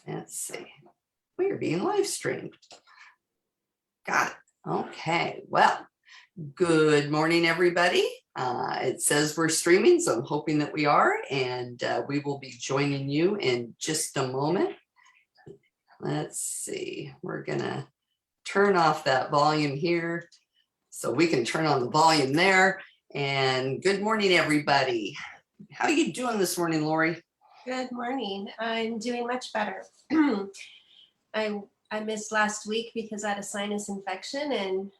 Let's see. We are being live streamed. Got it. Okay. Well, good morning, everybody. It says we're streaming, so I'm hoping that we are, and we will be joining you in just a moment. Let's see. We're going to turn off that volume here so we can turn on the volume there. And good morning, everybody. How are you doing this morning, Lori? Good morning. I'm doing much better. I missed last week because I had a sinus infection, and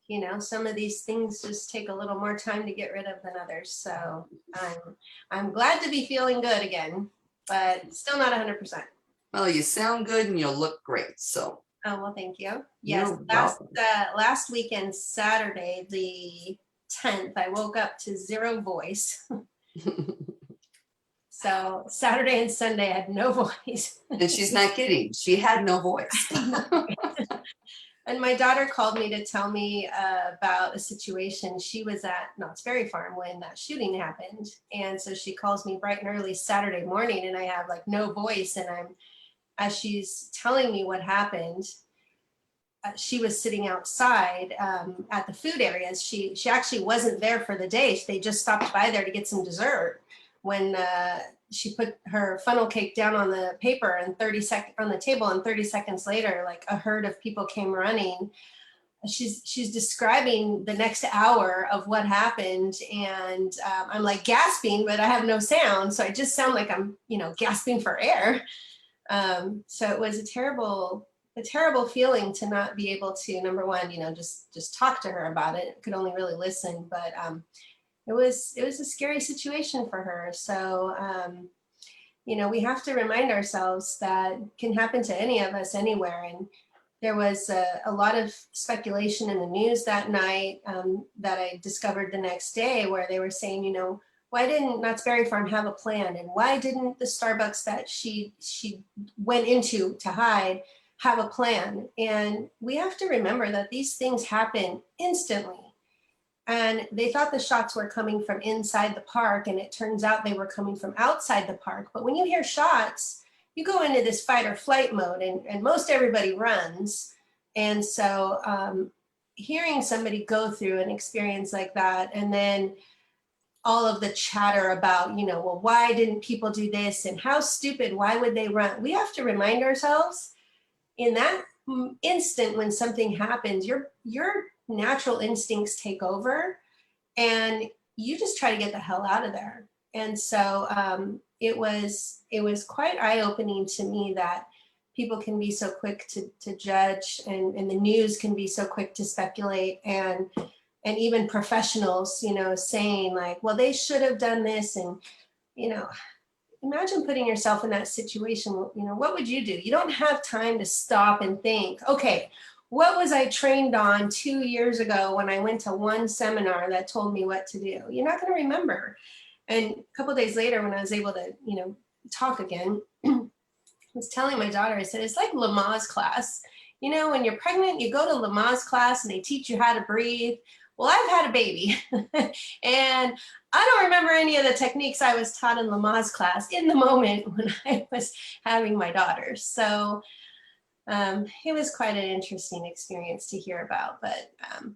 you know, some of these things just take a little more time to get rid of than others. So I'm glad to be feeling good again, but still not 100%. Well, you sound good and you'll look great. So. Oh, well, thank you. Yes, welcome. last weekend, Saturday, the 10th, I woke up to zero voice. So Saturday and Sunday I had no voice. And she's not kidding. She had no voice. And my daughter called me to tell me about a situation she was at Knott's Berry Farm when that shooting happened. And so she calls me bright and early Saturday morning, and I have like no voice. And as she's telling me what happened, she was sitting outside at the food areas. She actually wasn't there for the day. They just stopped by there to get some dessert when she put her funnel cake down on the paper and on the table, and 30 seconds later, like a herd of people came running. She's describing the next hour of what happened, and I'm like gasping, but I have no sound, so I just sound like I'm, gasping for air. So it was a terrible feeling to not be able to, number one, just talk to her about it. I could only really listen, but it was a scary situation for her. So, we have to remind ourselves that can happen to any of us anywhere. And there was a lot of speculation in the news that night that I discovered the next day, where they were saying, why didn't Knott's Berry Farm have a plan? And why didn't the Starbucks that she went into to hide have a plan? And we have to remember that these things happen instantly. And they thought the shots were coming from inside the park, and it turns out they were coming from outside the park. But when you hear shots, you go into this fight or flight mode, and most everybody runs. And so hearing somebody go through an experience like that, and then all of the chatter about, well, why didn't people do this, and how stupid, why would they run? We have to remind ourselves in that instant when something happens, your natural instincts take over, and you just try to get the hell out of there. And so it was quite eye-opening to me that people can be so quick to judge, and the news can be so quick to speculate, and even professionals, saying like, well, they should have done this. And, imagine putting yourself in that situation. What would you do? You don't have time to stop and think, okay, what was I trained on 2 years ago when I went to one seminar that told me what to do? You're not going to remember. And a couple of days later, when I was able to, talk again, I was telling my daughter, I said, it's like Lamaze class. When you're pregnant, you go to Lamaze class and they teach you how to breathe. Well, I've had a baby and I don't remember any of the techniques I was taught in Lamaze class in the moment when I was having my daughter. So it was quite an interesting experience to hear about, but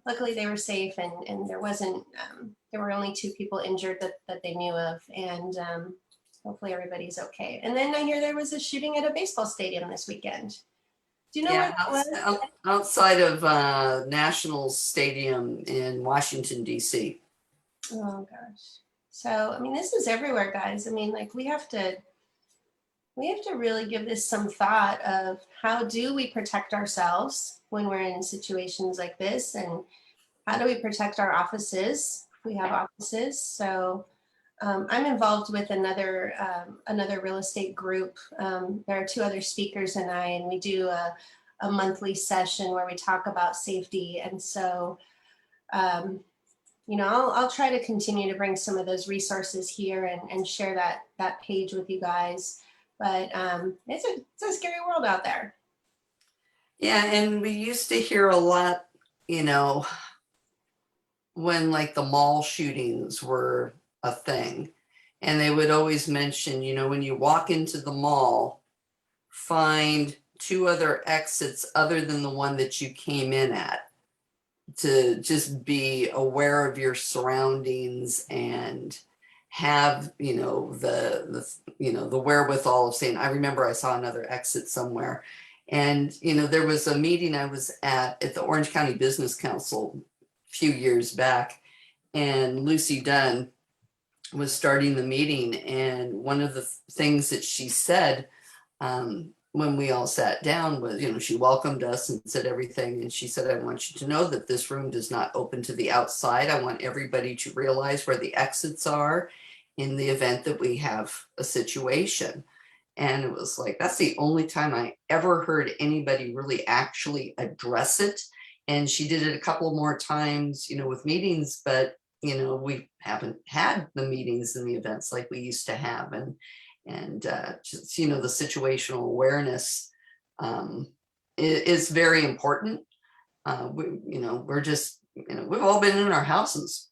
luckily they were safe, and there were only 2 people injured that they knew of, and hopefully everybody's okay. And then I hear there was a shooting at a baseball stadium this weekend. Do you know where that was? Outside of Nationals Stadium in Washington, D.C. Oh gosh. So, this is everywhere, guys. We have to really give this some thought of how do we protect ourselves when we're in situations like this, and how do we protect our offices if we have offices. So I'm involved with another real estate group. There are 2 other speakers and we do a monthly session where we talk about safety. And so, I'll try to continue to bring some of those resources here and share that page with you guys. But it's a scary world out there. Yeah, and we used to hear a lot, when like the mall shootings were a thing, and they would always mention, when you walk into the mall, find two other exits other than the one that you came in at, to just be aware of your surroundings and have, the wherewithal of saying, I remember I saw another exit somewhere. And, there was a meeting I was at the Orange County Business Council a few years back, and Lucy Dunn was starting the meeting. And one of the things that she said, when we all sat down was, she welcomed us and said everything. And she said, I want you to know that this room does not open to the outside. I want everybody to realize where the exits are in the event that we have a situation. And it was like, that's the only time I ever heard anybody really actually address it. And she did it a couple more times, with meetings, but, we haven't had the meetings and the events like we used to have. And just, the situational awareness is very important. We're just, we've all been in our houses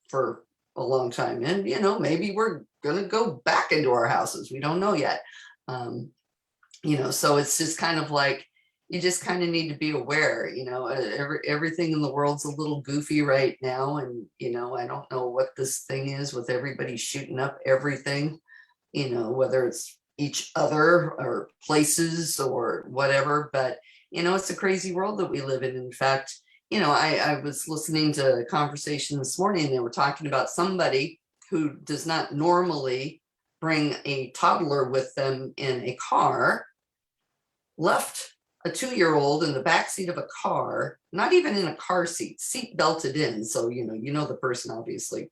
for a long time, and maybe we're gonna go back into our houses. We don't know yet. So it's just kind of like, you just kind of need to be aware. Everything in the world's a little goofy right now, and I don't know what this thing is with everybody shooting up everything, whether it's each other or places or whatever, but it's a crazy world that we live in. In fact, I was listening to a conversation this morning, and they were talking about somebody who does not normally bring a toddler with them in a car, left a 2-year-old in the backseat of a car, not even in a car seat belted in. So, the person obviously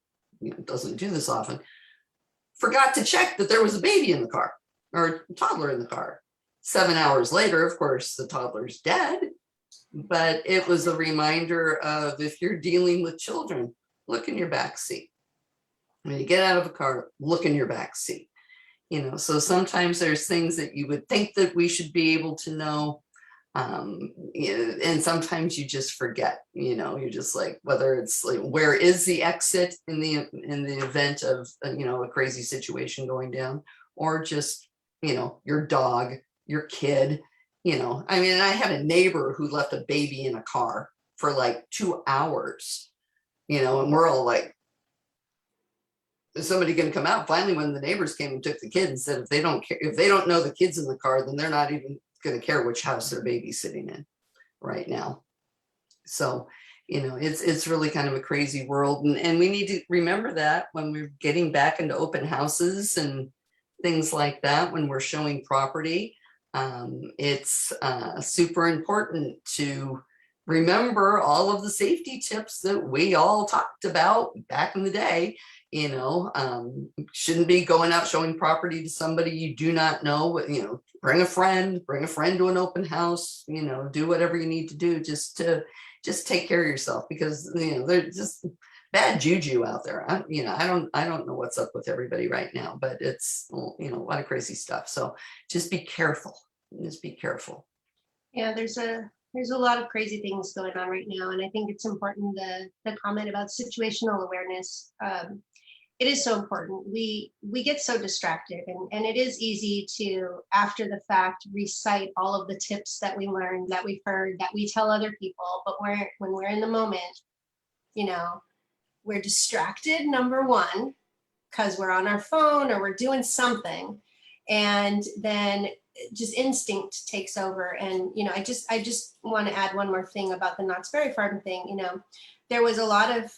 doesn't do this often, forgot to check that there was a baby in the car or a toddler in the car. 7 hours later, of course, the toddler's dead. But it was a reminder of, if you're dealing with children, look in your back seat. When you get out of a car, look in your back seat. So sometimes there's things that you would think that we should be able to know. And sometimes you just forget, you're just like, whether it's like, where is the exit in the event of, a crazy situation going down, or just, your dog, your kid. I had a neighbor who left a baby in a car for like 2 hours, and we're all like, is somebody going to come out? Finally, when the neighbors came and took the kid and said, if they don't know the kids in the car, then they're not even going to care which house their baby's sitting in right now. So, it's really kind of a crazy world. And we need to remember that when we're getting back into open houses and things like that, when we're showing property. It's super important to remember all of the safety tips that we all talked about back in the day. Shouldn't be going out showing property to somebody you do not know. Bring a friend to an open house. Do whatever you need to do just to take care of yourself, because there's just bad juju out there. I don't know what's up with everybody right now, but it's a lot of crazy stuff. So just be careful. Yeah, there's a lot of crazy things going on right now, and I think it's important, the comment about situational awareness. It is so important. We get so distracted, and it is easy to, after the fact, recite all of the tips that we learned, that we've heard, that we tell other people. But when we're in the moment, we're distracted, number one, because we're on our phone or we're doing something, and then just instinct takes over. And I just want to add one more thing about the Knott's Berry Farm thing. There was a lot of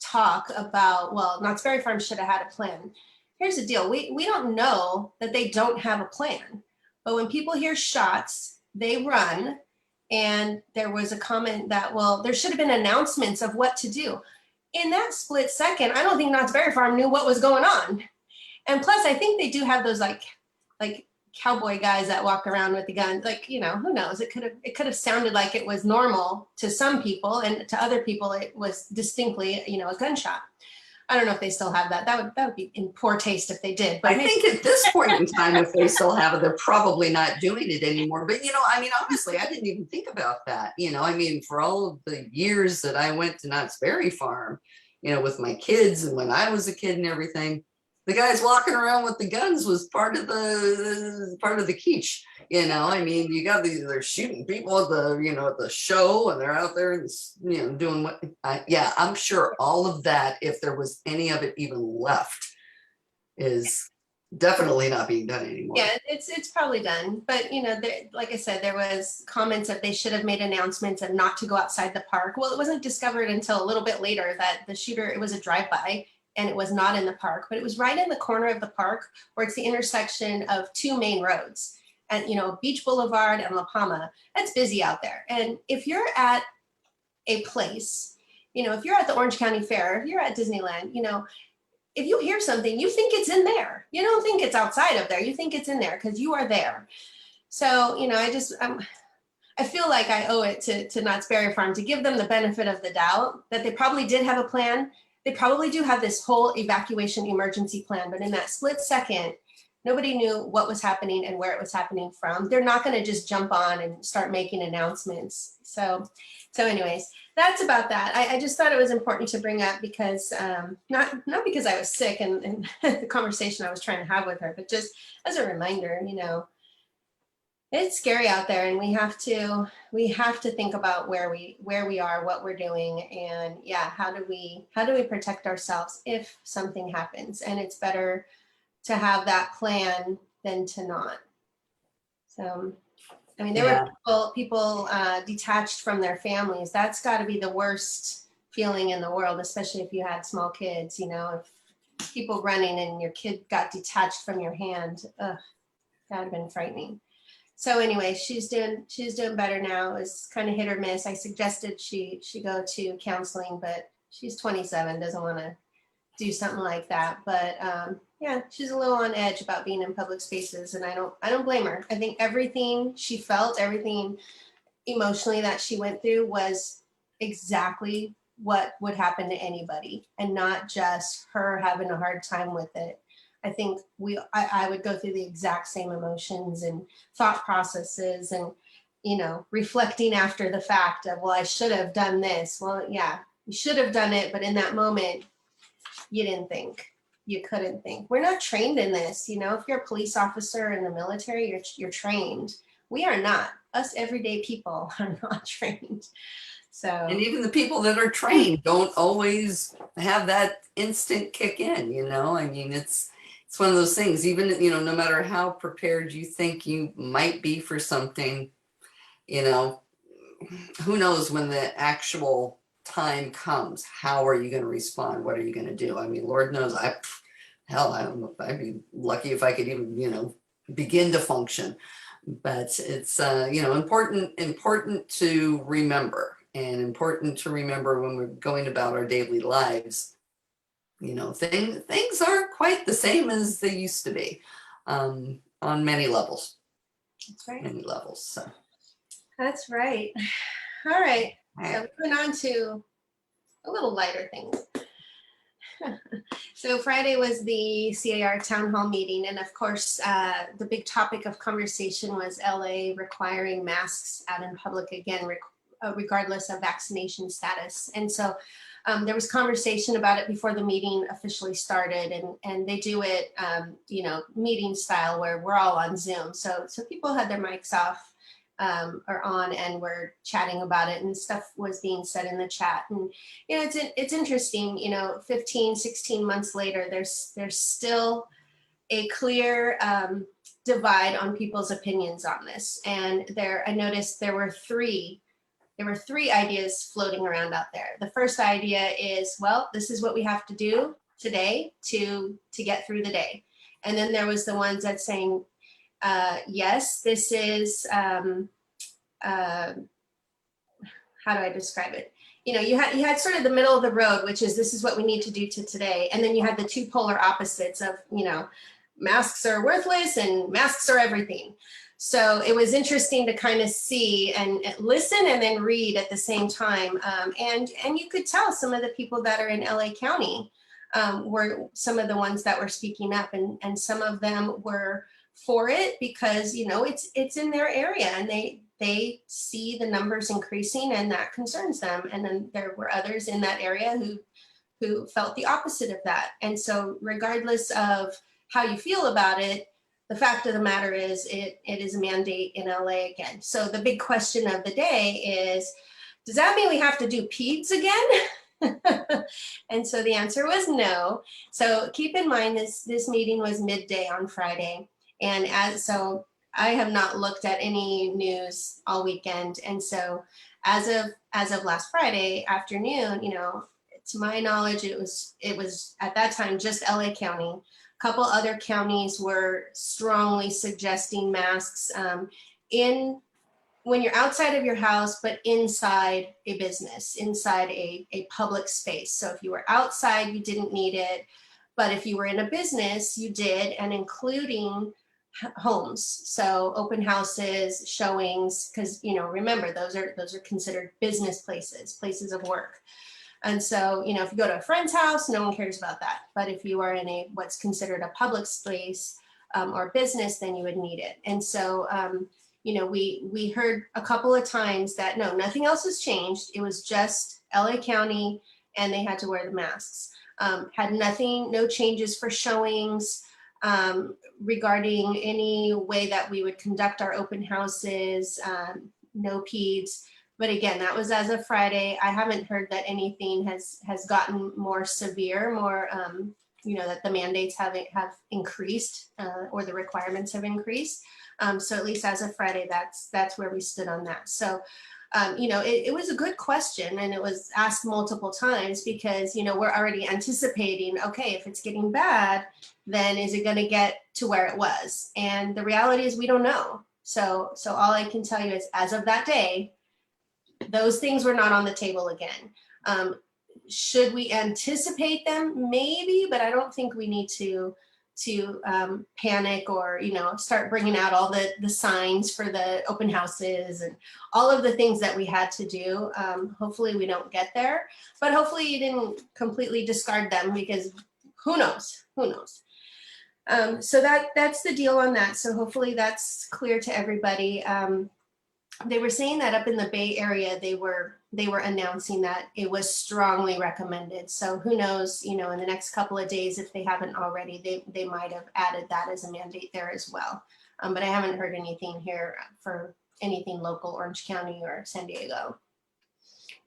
talk about, well, Knott's Berry Farm should have had a plan. Here's the deal: we don't know that they don't have a plan, but when people hear shots, they run. And there was a comment that, well, there should have been announcements of what to do. In that split second, I don't think Knott's Berry Farm knew what was going on. And plus, I think they do have those like cowboy guys that walk around with the guns. Who knows? It could have sounded like it was normal to some people, and to other people it was distinctly, a gunshot. I don't know if they still have that. That would be in poor taste if they did. But I think at this point in time, if they still have it, they're probably not doing it anymore. But honestly, I didn't even think about that. For all of the years that I went to Knott's Berry Farm, with my kids, and when I was a kid and everything, the guys walking around with the guns was part of the quiche. I mean, you got these, they're shooting people at the show, and they're out there and, doing what, yeah, I'm sure all of that, if there was any of it even left, is definitely not being done anymore. Yeah, it's probably done, but like I said, there was comments that they should have made announcements and not to go outside the park. Well, it wasn't discovered until a little bit later that the shooter, it was a drive-by and it was not in the park, but it was right in the corner of the park where it's the intersection of two main roads, and Beach Boulevard and La Palma. That's busy out there. And if you're at a place, if you're at the Orange County Fair, if you're at Disneyland, if you hear something, you think it's in there. You don't think it's outside of there. You think it's in there because you are there. So, I feel like I owe it to Knott's Berry Farm to give them the benefit of the doubt that they probably did have a plan. They probably do have this whole evacuation emergency plan, but in that split second, nobody knew what was happening and where it was happening from. They're not going to just jump on and start making announcements. So anyways, that's about that. I just thought it was important to bring up because not because I was sick and the conversation I was trying to have with her, but just as a reminder, it's scary out there, and we have to think about where we are, what we're doing, and how do we protect ourselves if something happens. And it's better to have that plan than to not. So, I mean, there were people detached from their families. That's got to be the worst feeling in the world, especially if you had small kids. If people running and your kid got detached from your hand, that would have been frightening. So anyway, she's doing better now. It's kind of hit or miss. I suggested she go to counseling, but she's 27, doesn't want to do something like that. But she's a little on edge about being in public spaces, and I don't blame her. I think everything she felt, everything emotionally that she went through was exactly what would happen to anybody, and not just her having a hard time with it. I think I would go through the exact same emotions and thought processes, and reflecting after the fact of, well, I should have done this. Well, yeah, you should have done it, but in that moment, you didn't think. You couldn't think. We're not trained in this. If you're a police officer in the military, you're trained. We are not. Us everyday people are not trained. So, and even the people that are trained don't always have that instant kick in. I mean, it's one of those things. Even no matter how prepared you think you might be for something, who knows when the actual time comes, how are you going to respond? What are you going to do? I mean, Lord knows, I don't know, I'd be lucky if I could even, begin to function. But it's, important to remember, and important to remember when we're going about our daily lives. Things aren't quite the same as they used to be, on many levels. That's right. Many levels. So. That's right. All right. So moving on to a little lighter thing. So Friday was the CAR town hall meeting, and of course, the big topic of conversation was LA requiring masks out in public again, regardless of vaccination status. And so there was conversation about it before the meeting officially started, and they do it, meeting style where we're all on Zoom. So people had their mics off. Or on, and we're chatting about it, and stuff was being said in the chat. And it's interesting, 15, 16 months later, there's still a clear divide on people's opinions on this. And I noticed there were three ideas floating around out there. The first idea is, well, this is what we have to do today to get through the day. And then there was the ones that saying, yes, this is, how do I describe it? You had sort of the middle of the road, which is, this is what we need to do today. And then you had the two polar opposites of, masks are worthless and masks are everything. So it was interesting to kind of see and listen and then read at the same time. And you could tell some of the people that are in LA County were some of the ones that were speaking up, and some of them were for it because it's in their area, and they see the numbers increasing, and that concerns them. And then there were others in that area who felt the opposite of that. And so regardless of how you feel about it, the fact of the matter is it is a mandate in LA again. So the big question of the day is, does that mean we have to do peds again? And so the answer was no. So keep in mind this meeting was midday on Friday. And so I have not looked at any news all weekend. And so as of last Friday afternoon, to my knowledge, it was at that time just LA County. A couple other counties were strongly suggesting masks when you're outside of your house, but inside a business, inside a public space. So if you were outside, you didn't need it. But if you were in a business, you did, and including homes. So open houses, showings, because remember, those are considered business places of work. And so, if you go to a friend's house, no one cares about that. But if you are in what's considered a public space or business, then you would need it. And so, we heard a couple of times that no, nothing else has changed. It was just LA County, and they had to wear the masks. Had no changes for showings regarding any way that we would conduct our open houses, no peds. But again, that was as of Friday. I haven't heard that anything has gotten more severe, more, that the mandates have increased or the requirements have increased. So at least as of Friday, that's where we stood on that. So, it was a good question, and it was asked multiple times because, we're already anticipating, okay, if it's getting bad, then is it going to get to where it was? And the reality is we don't know. So all I can tell you is as of that day, those things were not on the table again. Should we anticipate them? Maybe, but I don't think we need to panic or, start bringing out all the signs for the open houses and all of the things that we had to do. Hopefully we don't get there, but hopefully you didn't completely discard them because who knows? So that's the deal on that. So hopefully that's clear to everybody. They were saying that up in the Bay Area, they were announcing that it was strongly recommended. So who knows, in the next couple of days, if they haven't already, they might have added that as a mandate there as well. But I haven't heard anything here for anything local, Orange County or San Diego.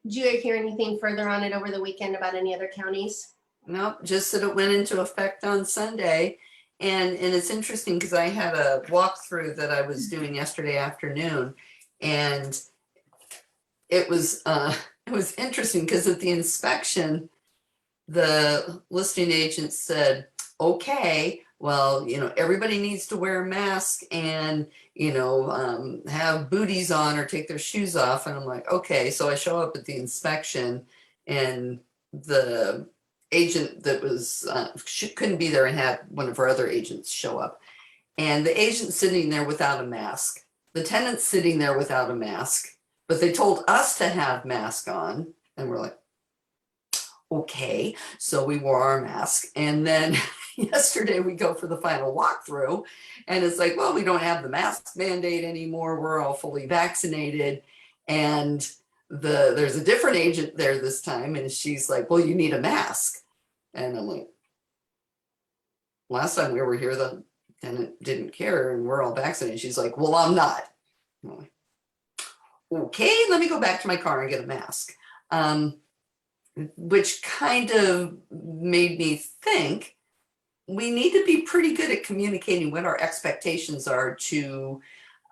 Did you hear anything further on it over the weekend about any other counties? Nope, just that it went into effect on Sunday. And it's interesting because I had a walkthrough that I was doing yesterday afternoon. And it was interesting because at the inspection, the listing agent said, okay, well, everybody needs to wear a mask and, have booties on or take their shoes off. And I'm like, okay. So I show up at the inspection and the agent that was, couldn't be there and had one of our other agents show up. And the agent sitting there without a mask. The tenant's sitting there without a mask, but they told us to have mask on. And we're like, okay. So we wore our mask. And then yesterday we go for the final walkthrough and it's like, well, we don't have the mask mandate anymore. We're all fully vaccinated. And there's a different agent there this time. And she's like, well, you need a mask. And I'm like, last time we were here, the tenant didn't care and we're all vaccinated. She's like, well, I'm not. I'm like, okay, let me go back to my car and get a mask. Which kind of made me think we need to be pretty good at communicating what our expectations are to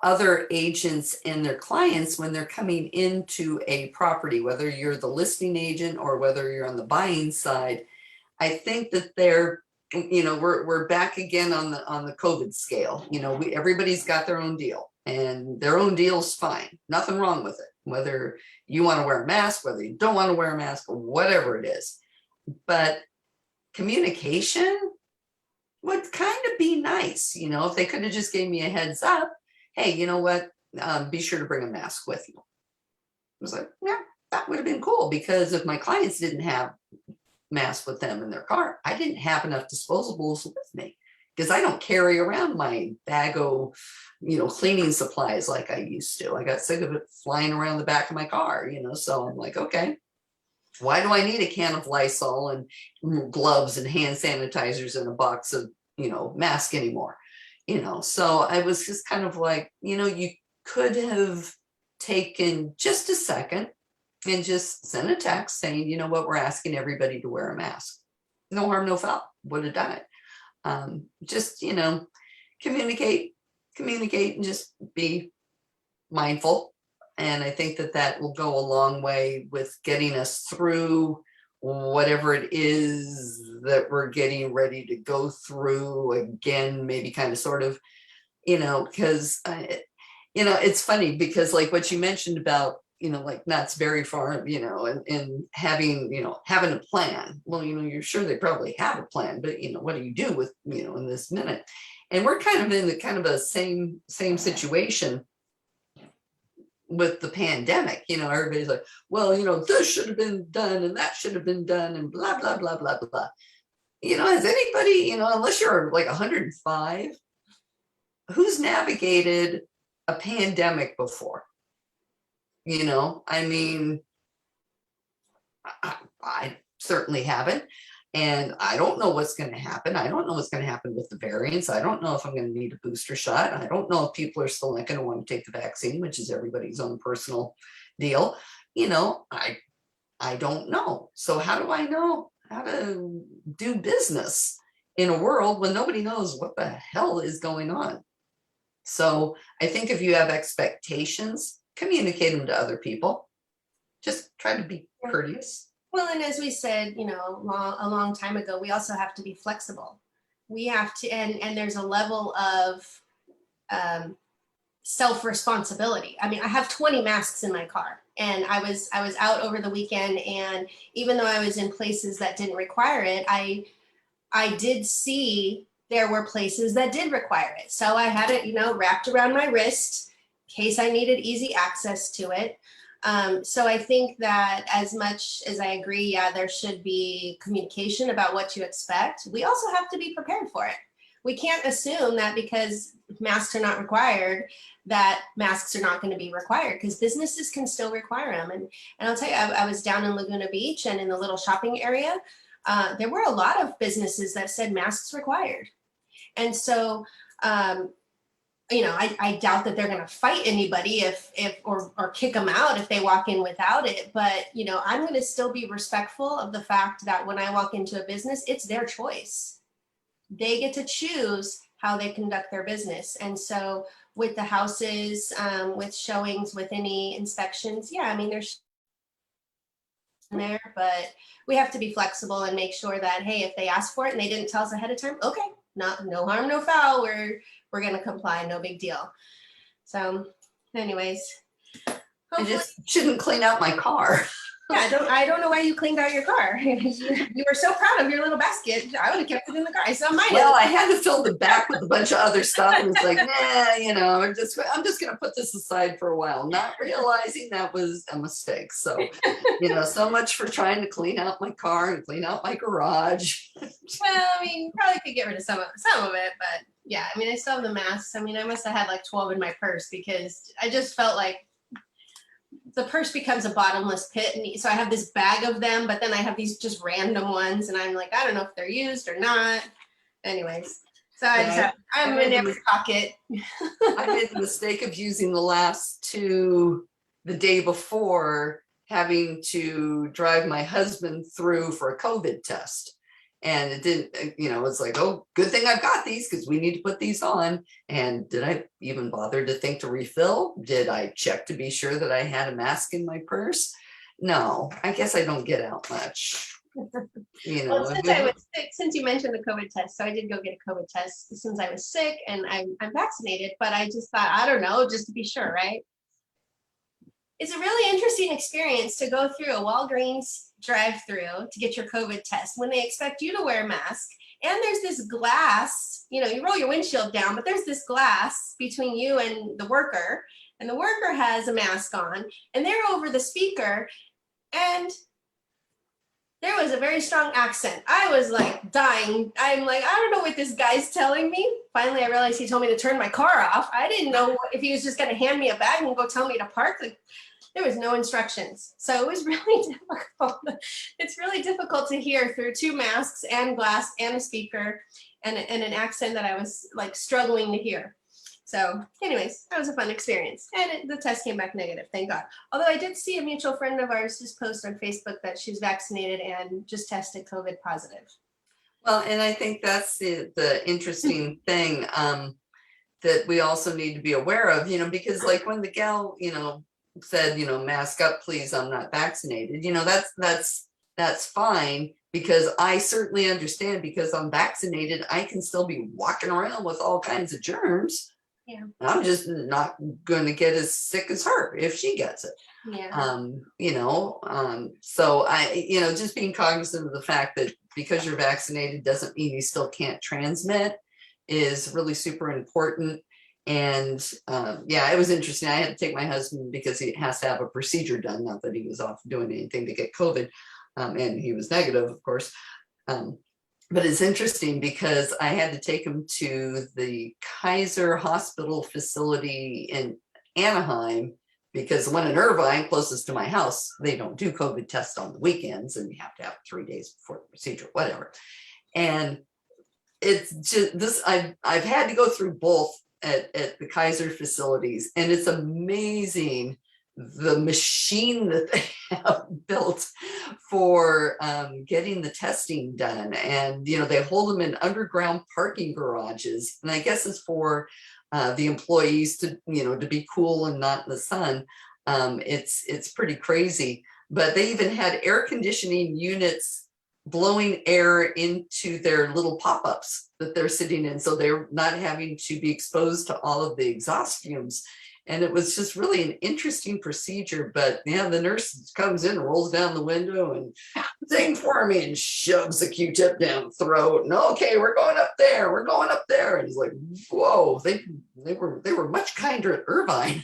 other agents and their clients when they're coming into a property, whether you're the listing agent or whether you're on the buying side. I think that we're back again on the COVID scale. Everybody's got their own deal and their own deal's fine. Nothing wrong with it. Whether you want to wear a mask, whether you don't want to wear a mask, or whatever it is. But communication would kind of be nice, if they could have just gave me a heads up. Hey, you know what? Be sure to bring a mask with you. I was like, yeah, that would have been cool because if my clients didn't have masks with them in their car, I didn't have enough disposables with me because I don't carry around my bag of, cleaning supplies like I used to. I got sick of it flying around the back of my car, so I'm like, okay. Why do I need a can of Lysol and gloves and hand sanitizers and a box of, mask anymore? So I was just kind of like, you could have taken just a second and just sent a text saying, you know what, we're asking everybody to wear a mask. No harm, no foul, would have done it. Just, communicate and just be mindful. And I think that will go a long way with getting us through whatever it is that we're getting ready to go through again, maybe kind of sort of, because, it's funny because like what you mentioned about, like Knott's Berry Farm, and having a plan. Well, you're sure they probably have a plan, but, what do you do with, in this minute? And we're kind of in the kind of a same situation with the pandemic. Everybody's like, well, this should have been done and that should have been done and blah, blah, blah, blah, blah. Has anybody, unless you're like 105, who's navigated a pandemic before? I mean, I certainly haven't. And I don't know what's going to happen. I don't know what's going to happen with the variants. I don't know if I'm going to need a booster shot. I don't know if people are still not going to want to take the vaccine, which is everybody's own personal deal. I don't know. So how do I know how to do business in a world when nobody knows what the hell is going on? So I think if you have expectations, communicate them to other people. Just try to be courteous. Well, and as we said, a long time ago, we also have to be flexible. We have to, and there's a level of self-responsibility. I mean, I have 20 masks in my car, and I was out over the weekend, and even though I was in places that didn't require it, I did see there were places that did require it. So I had it, wrapped around my wrist in case I needed easy access to it. So I think that as much as I agree, yeah, there should be communication about what you expect. We also have to be prepared for it. We can't assume that because masks are not required, that masks are not going to be required, because businesses can still require them. And I'll tell you, I was down in Laguna Beach, and in the little shopping area, there were a lot of businesses that said masks required. And so, I doubt that they're going to fight anybody or kick them out if they walk in without it. But, I'm going to still be respectful of the fact that when I walk into a business, it's their choice. They get to choose how they conduct their business. And so with the houses, with showings, with any inspections, yeah, I mean, there's there, but we have to be flexible and make sure that, hey, if they ask for it and they didn't tell us ahead of time, okay, no harm, no foul. We're going to comply. No big deal. So anyways, I just shouldn't clean out my car. Yeah, I don't know why you cleaned out your car. You were so proud of your little basket. I would have kept it in the car. I saw mine. Well, I had to fill the back with a bunch of other stuff, and it's like, I'm just going to put this aside for a while, not realizing that was a mistake. So, so much for trying to clean out my car and clean out my garage. Well, I mean, probably could get rid of some of it, but yeah, I mean, I still have the masks. I mean, I must have had like 12 in my purse, because I just felt like the purse becomes a bottomless pit. And so I have this bag of them, but then I have these just random ones, and I'm like, I don't know if they're used or not. Anyways, so I'm in every pocket. I made the mistake of using the last two the day before, having to drive my husband through for a COVID test. And it didn't, it's like, oh, good thing I've got these, because we need to put these on. And did I even bother to think to refill? Did I check to be sure that I had a mask in my purse? No, I guess I don't get out much. Well, since I was sick, since you mentioned the COVID test, so I did go get a COVID test since I was sick, and I'm vaccinated, but I just thought, I don't know, just to be sure, right? It's a really interesting experience to go through a Walgreens drive-through to get your COVID test when they expect you to wear a mask. And there's this glass, you roll your windshield down, but there's this glass between you and the worker has a mask on, and they're over the speaker, and there was a very strong accent. I was like dying. I'm like, I don't know what this guy's telling me. Finally, I realized he told me to turn my car off. I didn't know if he was just going to hand me a bag and go tell me to park. Like, there was no instructions. So it was really difficult. It's really difficult to hear through 2 masks and glass and a speaker and an accent that I was like struggling to hear. So anyways, that was a fun experience. And the test came back negative, thank God. Although I did see a mutual friend of ours just post on Facebook that she's vaccinated and just tested COVID positive. Well, and I think that's the interesting thing that we also need to be aware of, because like when the gal, said, mask up, please, I'm not vaccinated, that's fine, because I certainly understand, because I'm vaccinated, I can still be walking around with all kinds of germs. Yeah. I'm just not going to get as sick as her if she gets it. Yeah. So I, just being cognizant of the fact that because you're vaccinated doesn't mean you still can't transmit is really super important. And yeah, it was interesting. I had to take my husband because he has to have a procedure done, not that he was off doing anything to get COVID, and he was negative, of course. But it's interesting because I had to take him to the Kaiser Hospital facility in Anaheim, because the one in Irvine, closest to my house, they don't do COVID tests on the weekends, and you have to have 3 days before the procedure, whatever. And it's just this, I've had to go through both at the Kaiser facilities, and it's amazing the machine that they have built for getting the testing done. And they hold them in underground parking garages, and I guess it's for the employees to to be cool and not in the sun. It's pretty crazy, but they even had air conditioning units blowing air into their little pop-ups that they're sitting in, so they're not having to be exposed to all of the exhaust fumes. And it was just really an interesting procedure. But yeah, the nurse comes in, rolls down the window and sing for me, and shoves a Q-tip down the throat. And okay, we're going up there. We're going up there. And it's like, whoa, they were much kinder at Irvine.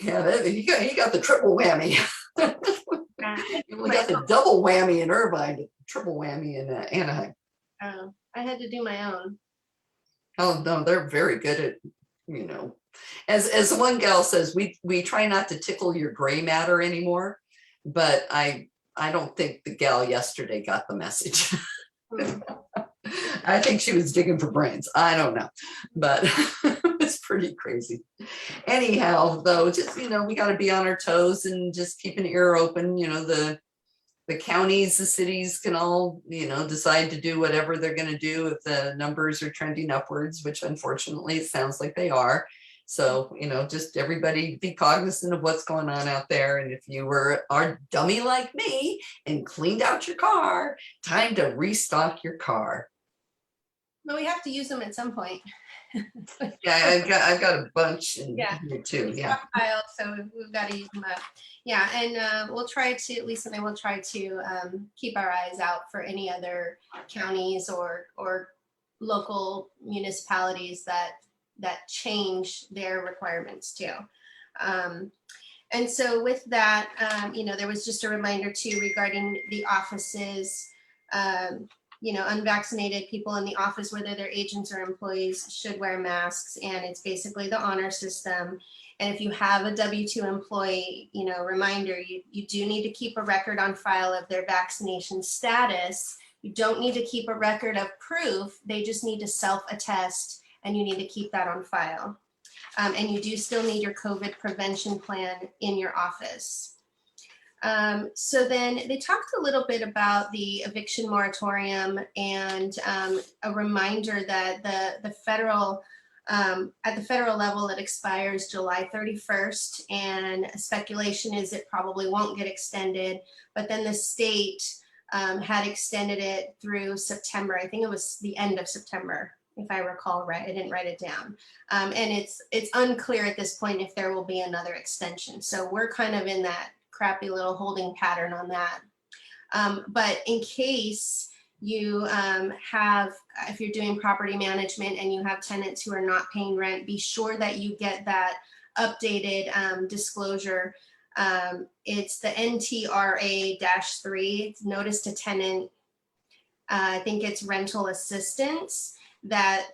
Yeah, he got the triple whammy. We got the double whammy in Irvine, triple whammy in Anaheim. Oh, I had to do my own. Oh no, they're very good at, as one gal says, we try not to tickle your gray matter anymore, but I don't think the gal yesterday got the message. I think she was digging for brains. I don't know, but it's pretty crazy. Anyhow, though, just, we got to be on our toes and just keep an ear open. The counties, the cities can all, decide to do whatever they're going to do if the numbers are trending upwards, which unfortunately it sounds like they are. So, just everybody be cognizant of what's going on out there. And if you are dummy like me and cleaned out your car, time to restock your car. But we have to use them at some point. Yeah, I've got a bunch in here too. Yeah. So we've got to use them up. Yeah, and we'll try to, Lisa and I will try to keep our eyes out for any other counties or local municipalities that change their requirements too. And so with that, there was just a reminder too regarding the offices. Unvaccinated people in the office, whether they're agents or employees, should wear masks, and it's basically the honor system. And if you have a W-2 employee, reminder, you do need to keep a record on file of their vaccination status. You don't need to keep a record of proof. They just need to self-attest, and you need to keep that on file. And you do still need your COVID prevention plan in your office. So then they talked a little bit about the eviction moratorium, and a reminder that the federal, at the federal level, it expires July 31st, and speculation is it probably won't get extended, but then the state had extended it through September. I think it was the end of September, if I recall right. I didn't write it down. And it's unclear at this point if there will be another extension. So we're kind of in that crappy little holding pattern on that. But in case you if you're doing property management and you have tenants who are not paying rent, be sure that you get that updated disclosure. It's the NTRA-3, it's notice to tenant. I think it's rental assistance. that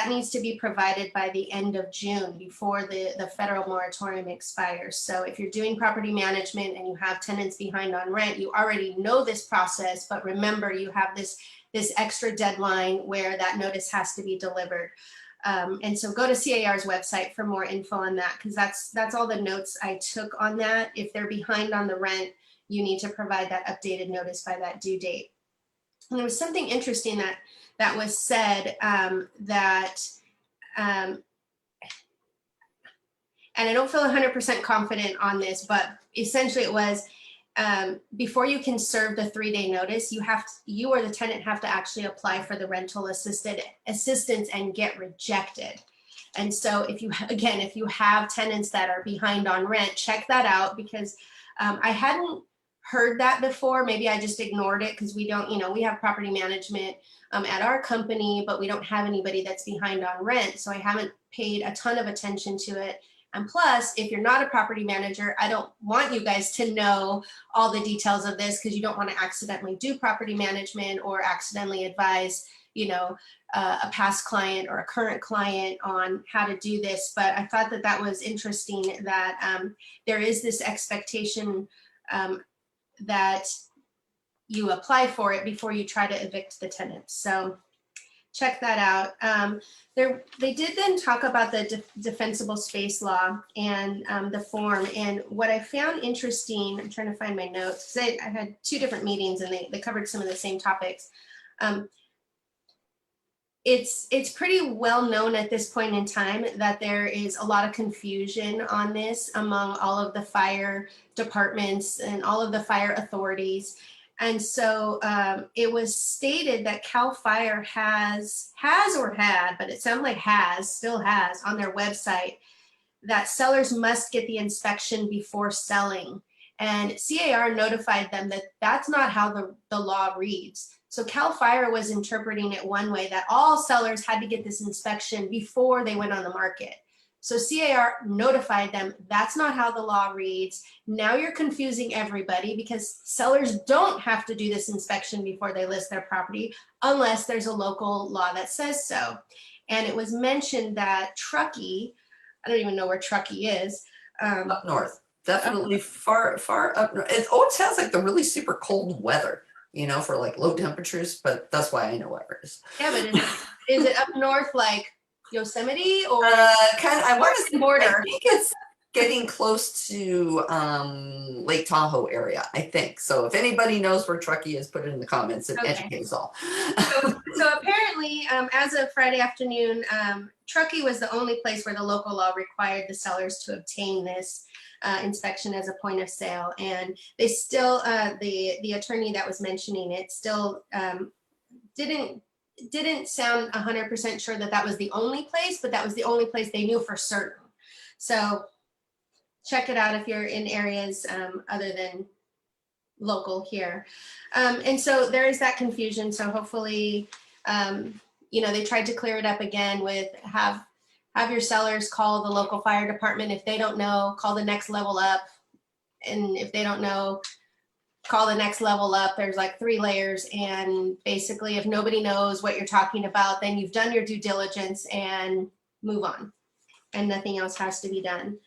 needs to be provided by the end of June before the federal moratorium expires. So if you're doing property management and you have tenants behind on rent, you already know this process, but remember you have this extra deadline where that notice has to be delivered. And so go to CAR's website for more info on that, because that's all the notes I took on that. If they're behind on the rent, you need to provide that updated notice by that due date. And there was something interesting that was said and I don't feel 100% confident on this, but essentially it was before you can serve the 3-day notice, you or the tenant have to actually apply for the rental assistance and get rejected. And so if you have tenants that are behind on rent, check that out, because I hadn't heard that before. Maybe I just ignored it because we don't, we have property management at our company, but we don't have anybody that's behind on rent. So I haven't paid a ton of attention to it. And plus, if you're not a property manager, I don't want you guys to know all the details of this, because you don't want to accidentally do property management or accidentally advise, a past client or a current client on how to do this. But I thought that was interesting that there is this expectation that you apply for it before you try to evict the tenant. So check that out. They did then talk about the defensible space law and the form. And what I found interesting, I'm trying to find my notes, because I had 2 different meetings and they covered some of the same topics. It's pretty well known at this point in time that there is a lot of confusion on this among all of the fire departments and all of the fire authorities. And so it was stated that CAL FIRE has or had, but it sounds like still has on their website, that sellers must get the inspection before selling. And CAR notified them that that's not how the law reads. So CAL FIRE was interpreting it one way, that all sellers had to get this inspection before they went on the market. So CAR notified them, that's not how the law reads. Now you're confusing everybody, because sellers don't have to do this inspection before they list their property unless there's a local law that says so. And it was mentioned that Truckee, I don't even know where Truckee is. Up north, definitely far up north. It always has like the really super cold weather, for like low temperatures, but that's why I know where it is. Yeah, but is it up north like Yosemite or kind of? I want to border? I think it's getting close to Lake Tahoe area, I think. So if anybody knows where Truckee is, put it in the comments and educate us all. So apparently, as of Friday afternoon, Truckee was the only place where the local law required the sellers to obtain this inspection as a point of sale. And they still, the attorney that was mentioning it still didn't sound 100% sure that was the only place, but that was the only place they knew for certain. So check it out if you're in areas other than local here. And so there is that confusion. So hopefully, they tried to clear it up again with have your sellers call the local fire department. If they don't know, call the next level up. And if they don't know, call the next level up. There's like 3 layers. And basically, if nobody knows what you're talking about, then you've done your due diligence and move on. And nothing else has to be done.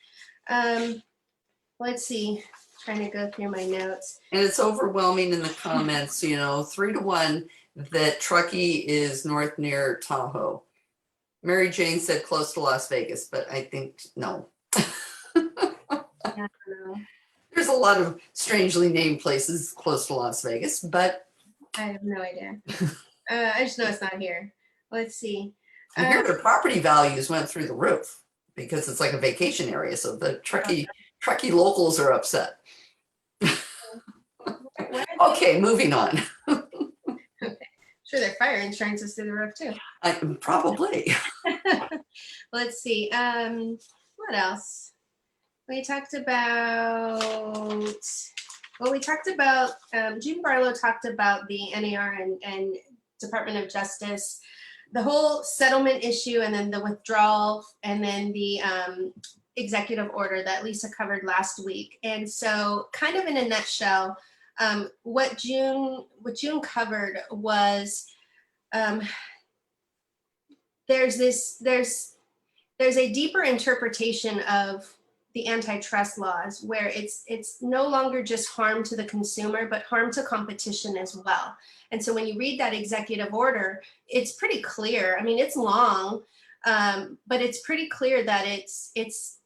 Let's see, trying to go through my notes. And it's overwhelming in the comments, 3-1 that Truckee is north near Tahoe. Mary Jane said close to Las Vegas, but I think no. I don't know. There's a lot of strangely named places close to Las Vegas, but I have no idea. I just know it's not here. Let's see. I hear their property values went through the roof because it's like a vacation area. So the Truckee locals are upset. Okay, moving on. Okay. Sure, their fire insurance is through the roof too. Probably. Let's see. What else? We talked about. June Barlow talked about the NAR and Department of Justice, the whole settlement issue, and then the withdrawal, and then the executive order that Lisa covered last week. And so, kind of in a nutshell, what June covered was there's a deeper interpretation of the antitrust laws where it's no longer just harm to the consumer, but harm to competition as well. And so when you read that executive order, it's pretty clear. I mean, it's long, but it's pretty clear that it's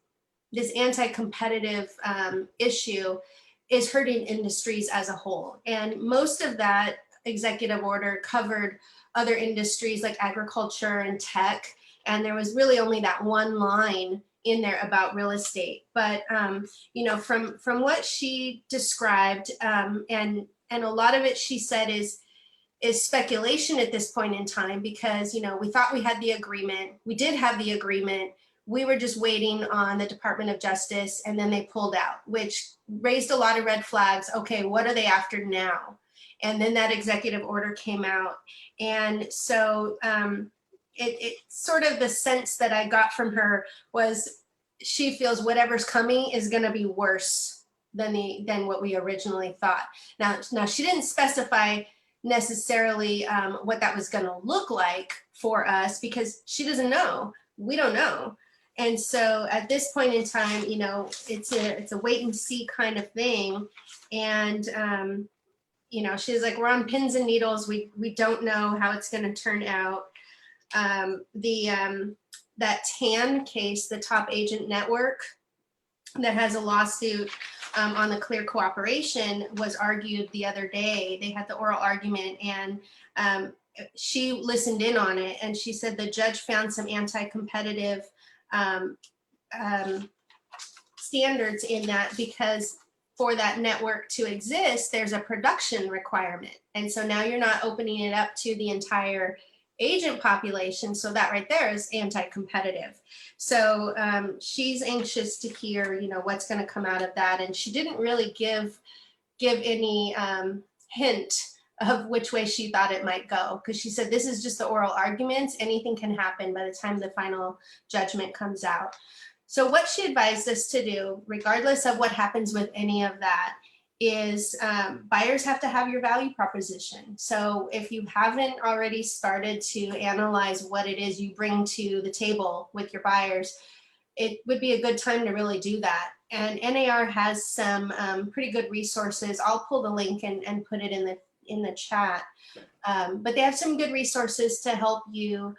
this anti-competitive issue is hurting industries as a whole. And most of that executive order covered other industries like agriculture and tech. And there was really only that one line in there about real estate. But from what she described, and a lot of it she said is speculation at this point in time, because we thought we had the agreement. We did have the agreement. We were just waiting on the Department of Justice, and then they pulled out, which raised a lot of red flags. Okay, what are they after now? And then that executive order came out. And so it sort of, the sense that I got from her was she feels whatever's coming is going to be worse than what we originally thought. Now she didn't specify necessarily what that was going to look like for us, because she doesn't know. We don't know. And so at this point in time, it's a wait and see kind of thing. And she's like, we're on pins and needles. We don't know how it's going to turn out. That TAN case, the Top Agent Network, that has a lawsuit on the clear cooperation, was argued the other day. They had the oral argument, and she listened in on it, and she said the judge found some anti-competitive standards in that, because for that network to exist, there's a production requirement. And so now you're not opening it up to the entire agent population. So that right there is anti-competitive. So she's anxious to hear, what's going to come out of that. And she didn't really give any hint of which way she thought it might go, because she said this is just the oral arguments. Anything can happen by the time the final judgment comes out. So what she advised us to do, regardless of what happens with any of that, is buyers have to have your value proposition. So if you haven't already started to analyze what it is you bring to the table with your buyers, it would be a good time to really do that. And NAR has some pretty good resources. I'll pull the link and put it in the chat. But they have some good resources to help you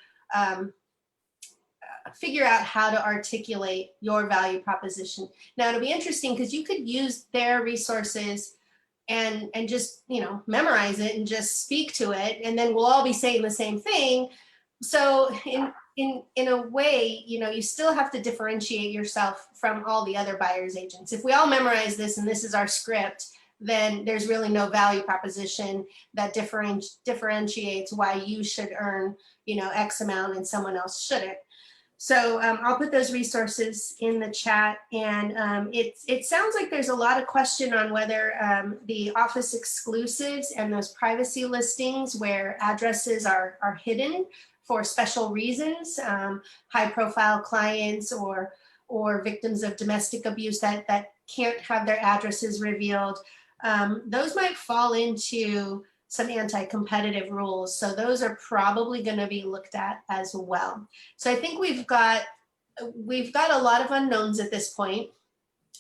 figure out how to articulate your value proposition. Now, it'll be interesting because you could use their resources and just, memorize it and just speak to it, and then we'll all be saying the same thing. So in a way, you still have to differentiate yourself from all the other buyer's agents. If we all memorize this and this is our script, then there's really no value proposition that differentiates why you should earn, X amount and someone else shouldn't. So I'll put those resources in the chat. And it sounds like there's a lot of question on whether the office exclusives and those privacy listings where addresses are hidden for special reasons, high profile clients or victims of domestic abuse that can't have their addresses revealed, those might fall into some anti-competitive rules. So those are probably going to be looked at as well. So I think we've got a lot of unknowns at this point.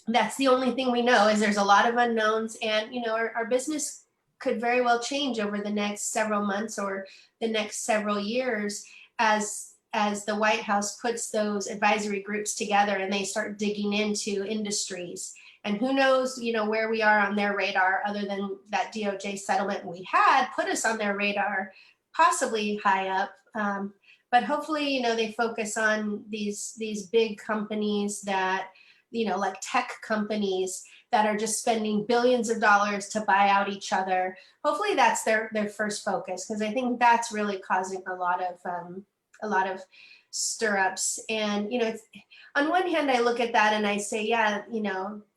That's the only thing we know, is there's a lot of unknowns, and our business could very well change over the next several months or the next several years as the White House puts those advisory groups together and they start digging into industries. And who knows, where we are on their radar, other than that DOJ settlement we had put us on their radar, possibly high up. But hopefully, they focus on these big companies that, like tech companies that are just spending billions of dollars to buy out each other. Hopefully that's their first focus, because I think that's really causing a lot of stir-ups. And it's, on one hand, I look at that and I say, yeah,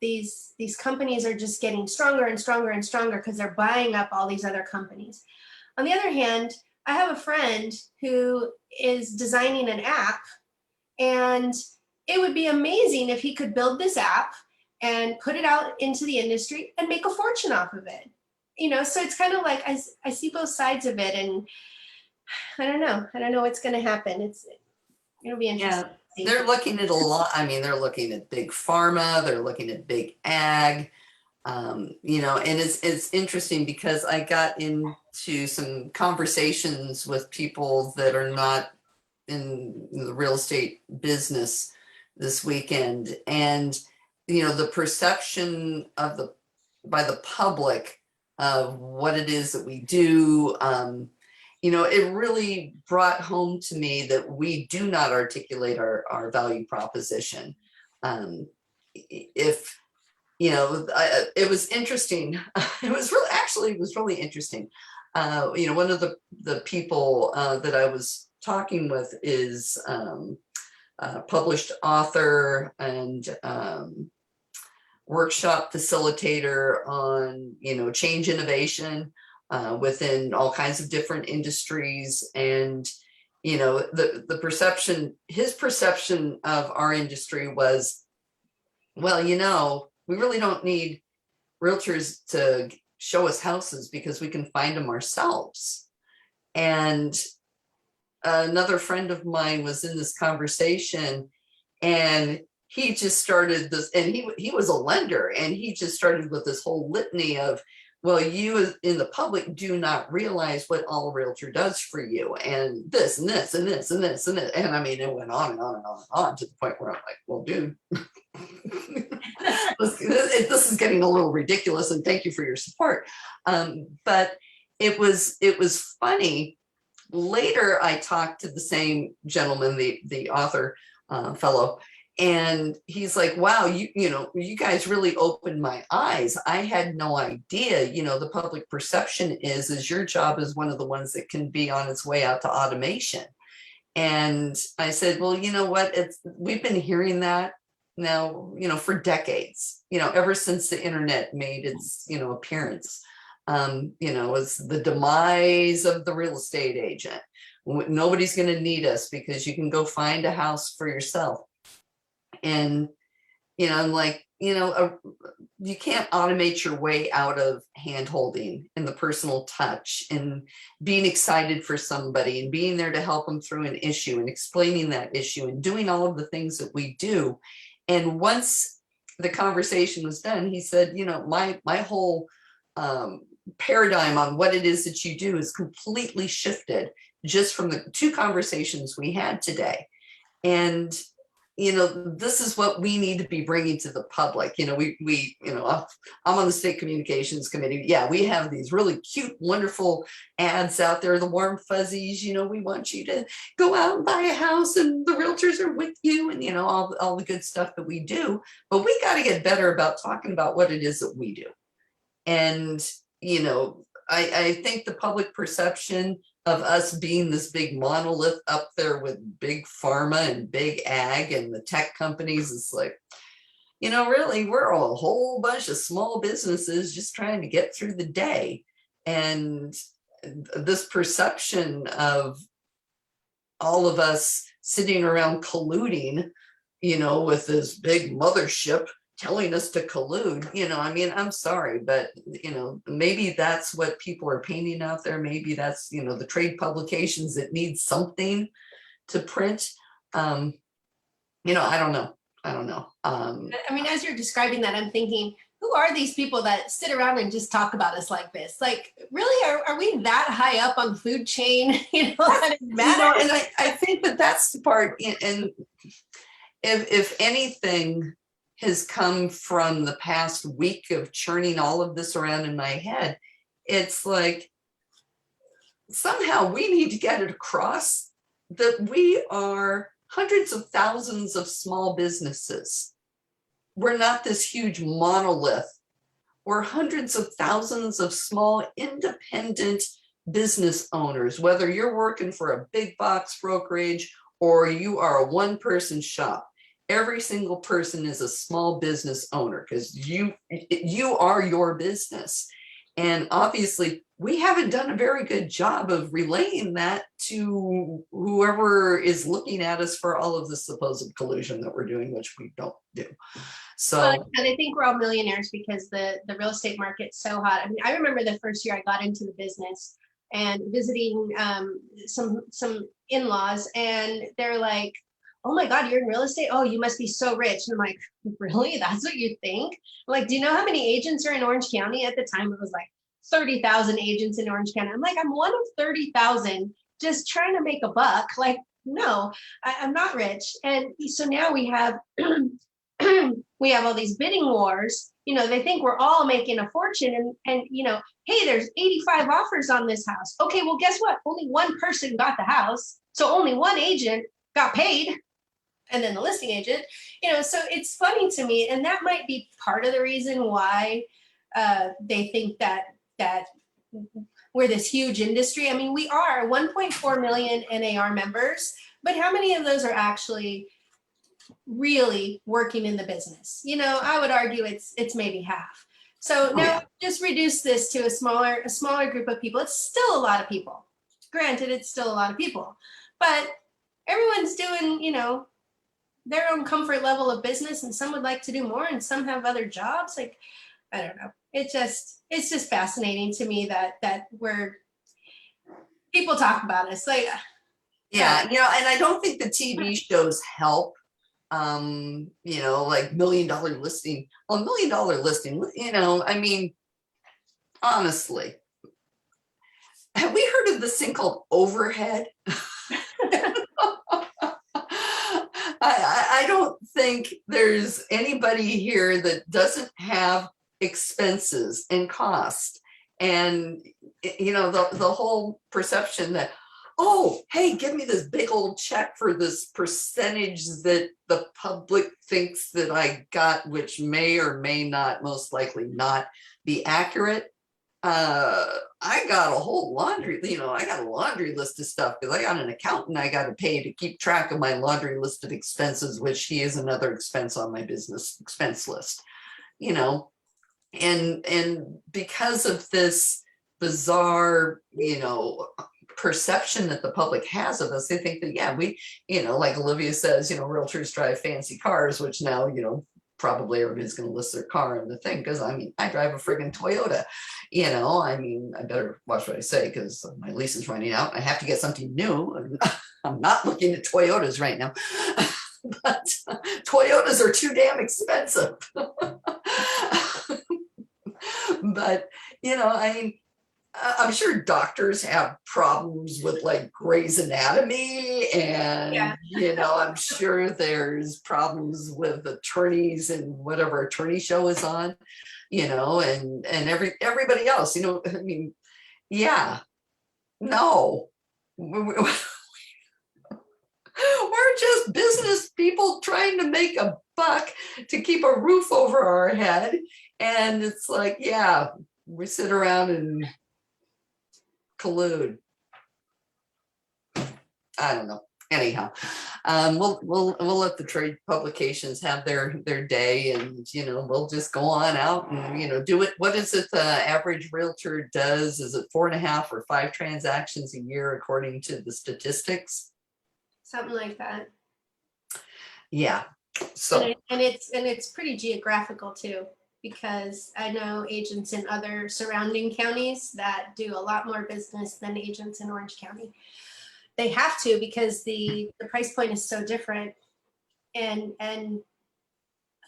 these companies are just getting stronger and stronger and stronger because they're buying up all these other companies. On the other hand, I have a friend who is designing an app, and it would be amazing if he could build this app and put it out into the industry and make a fortune off of it. So it's kind of like I see both sides of it. And I don't know. I don't know what's going to happen. It'll be Yeah, interesting to see. they're looking at a lot. I mean, they're looking at big pharma, they're looking at big ag, and it's interesting because I got into some conversations with people that are not in the real estate business this weekend, and the perception of the by the public of what it is that we do. It really brought home to me that we do not articulate our value proposition. If it was interesting. It was really interesting. One of the people that I was talking with is a published author and workshop facilitator on change innovation within all kinds of different industries. And the perception, his perception of our industry was, well, we really don't need realtors to show us houses because we can find them ourselves. And another friend of mine was in this conversation, and he just started this, and he was a lender, and he just started with this whole litany of, well, you in the public do not realize what all a realtor does for you, and this and this and this and this and this. And I mean, it went on and on and on and on to the point where I'm like, well, dude, this is getting a little ridiculous, and thank you for your support. But it was funny. Later, I talked to the same gentleman, the author fellow, and he's like, wow, you guys really opened my eyes. I had no idea. The public perception is your job is one of the ones that can be on its way out to automation. And I said, well, you know what? We've been hearing that now, for decades, ever since the internet made its, appearance. Was the demise of the real estate agent. Nobody's going to need us because you can go find a house for yourself. And, I'm like, you can't automate your way out of hand holding and the personal touch and being excited for somebody and being there to help them through an issue and explaining that issue and doing all of the things that we do. And once the conversation was done, he said, my whole paradigm on what it is that you do is completely shifted just from the two conversations we had today. And this is what we need to be bringing to the public. I'm on the state communications committee. Yeah, we have these really cute, wonderful ads out there, the warm fuzzies. We want you to go out and buy a house, and the realtors are with you, and all the good stuff that we do. But we got to get better about talking about what it is that we do. And I think the public perception of us being this big monolith up there with big pharma and big ag and the tech companies is like, really, we're a whole bunch of small businesses just trying to get through the day. And this perception of all of us sitting around colluding, with this big mothership telling us to collude, I'm sorry, but, maybe that's what people are painting out there. Maybe that's, the trade publications that need something to print. I don't know. As you're describing that, I'm thinking, who are these people that sit around and just talk about us like this? Like, really, are we that high up on the food chain? That it matters? And I think that's the part. And if anything has come from the past week of churning all of this around in my head, it's like somehow we need to get it across that we are hundreds of thousands of small businesses. We're not this huge monolith. We're hundreds of thousands of small independent business owners, whether you're working for a big box brokerage or you are a one-person shop. Every single person is a small business owner because you are your business. And obviously, we haven't done a very good job of relaying that to whoever is looking at us for all of the supposed collusion that we're doing, which we don't do. So, and I think we're all millionaires because the real estate market's so hot. I remember the first year I got into the business, and visiting some in-laws, and they're like, oh my God, you're in real estate? Oh, you must be so rich. And I'm like, really? That's what you think? I'm like, do you know how many agents are in Orange County? At the time, it was like 30,000 agents in Orange County. I'm like, I'm one of 30,000 just trying to make a buck. Like, no, I'm not rich. And so now we have we have all these bidding wars. They think we're all making a fortune, and hey, there's 85 offers on this house. Okay, well, guess what? Only one person got the house. So only one agent got paid, and then the listing agent. So it's funny to me, and that might be part of the reason why they think that we're this huge industry. I mean, we are 1.4 million NAR members, but how many of those are actually really working in the business? I would argue it's maybe half. So now just reduce this to a smaller group of people. It's still a lot of people. Granted, it's still a lot of people, but everyone's doing, their own comfort level of business, and some would like to do more, and some have other jobs. Like, I don't know. It's just fascinating to me that people talk about us. Like, Yeah, and I don't think the TV shows help. Like $1 Million Listing. Well, $1 Million Listing, I mean, honestly, have we heard of this thing called overhead? I don't think there's anybody here that doesn't have expenses and cost. And, the whole perception that, oh, hey, give me this big old check for this percentage that the public thinks that I got, which may or may not, most likely not be accurate. I got a whole laundry, I got a laundry list of stuff because I got an accountant I got to pay to keep track of my laundry list of expenses, which he is another expense on my business expense list, and because of this bizarre, perception that the public has of us, they think that, yeah, we, like Olivia says, realtors drive fancy cars, which now, probably everybody's going to list their car in the thing, because I mean, I drive a friggin' Toyota. I mean, I better watch what I say because my lease is running out. I have to get something new. I'm not looking at Toyotas right now, but Toyotas are too damn expensive. But, I mean, I'm sure doctors have problems with like Grey's Anatomy, and I'm sure there's problems with attorneys and whatever attorney show is on, and everybody else, I mean, yeah, no, we're just business people trying to make a buck to keep a roof over our head, and it's like, yeah, we sit around and collude. I don't know. Anyhow, we'll let the trade publications have their day, and we'll just go on out and do it. What is it? The average realtor does? Is it 4.5 or 5 transactions a year according to the statistics? something like that. Yeah. So and it's pretty geographical too, because I know agents in other surrounding counties that do a lot more business than agents in Orange County. They have to, because the price point is so different. And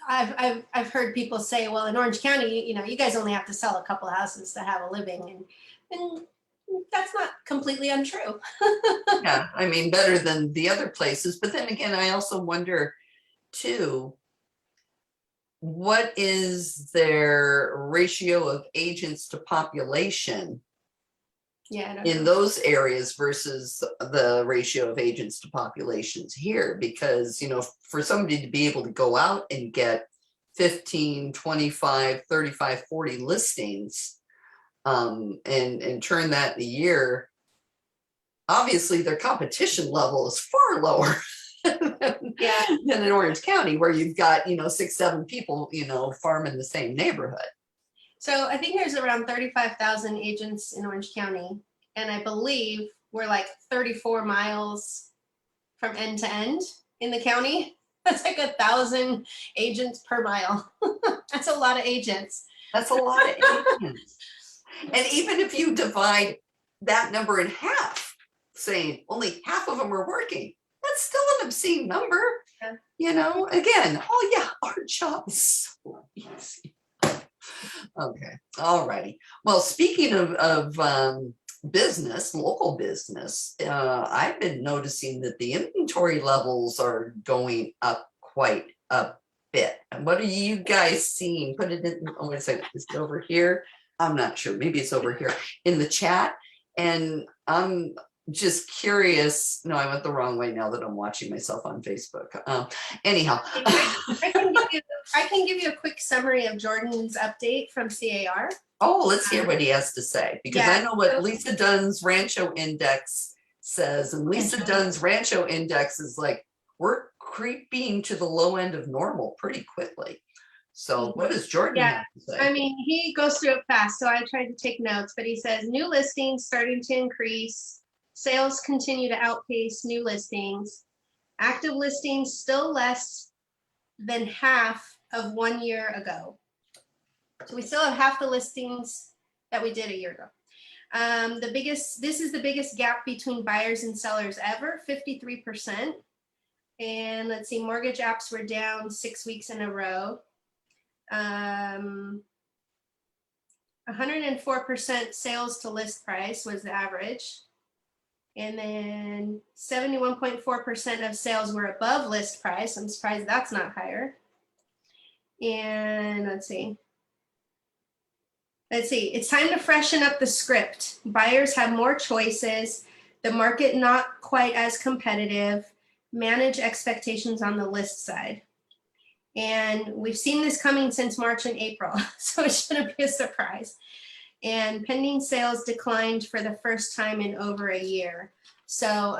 I've heard people say, well, in Orange County, you guys only have to sell a couple of houses to have a living, and that's not completely untrue. yeah, I mean, better than the other places. But then again, I also wonder too, what is their ratio of agents to population in those areas versus the ratio of agents to populations here? Because, for somebody to be able to go out and get 15, 25, 35, 40 listings, and turn that in a year, obviously their competition level is far lower than in Orange County, where you've got 6, 7 people farming the same neighborhood. So I think there's around 35,000 agents in Orange County, and I believe we're like 34 miles from end to end in the county. That's like 1,000 agents per mile. That's a lot of agents. That's a lot of agents. And even if you divide that number in half, saying only half of them are working. That's still an obscene number. Yeah. You know, again, oh yeah, our job is so easy. Okay, all righty. Well, speaking of business, local business, I've been noticing that the inventory levels are going up quite a bit. And what are you guys seeing? Put it in, oh, is it over here? I'm not sure. Maybe it's over here in the chat. And I'm just curious. No, I went the wrong way now that I'm watching myself on Facebook. Anyhow. I can give you a quick summary of Jordan's update from CAR. Oh, let's hear what he has to say, because Yeah. I know what Lisa Dunn's Rancho Index says, and Lisa Dunn's Rancho Index is like, we're creeping to the low end of normal pretty quickly. So what does Jordan have to say? I mean, he goes through it fast, so I tried to take notes, but he says new listings starting to increase, sales continue to outpace new listings, active listings still less than half of 1 year ago. So we still have half the listings that we did a year ago. This is the biggest gap between buyers and sellers ever, 53%. And let's see, mortgage apps were down 6 weeks in a row. 104% sales to list price was the average. And then 71.4% of sales were above list price. I'm surprised that's not higher. And let's see, it's time to freshen up the script. Buyers have more choices, the market not quite as competitive, manage expectations on the list side. And we've seen this coming since March and April, so it shouldn't be a surprise. And pending sales declined for the first time in over a year. So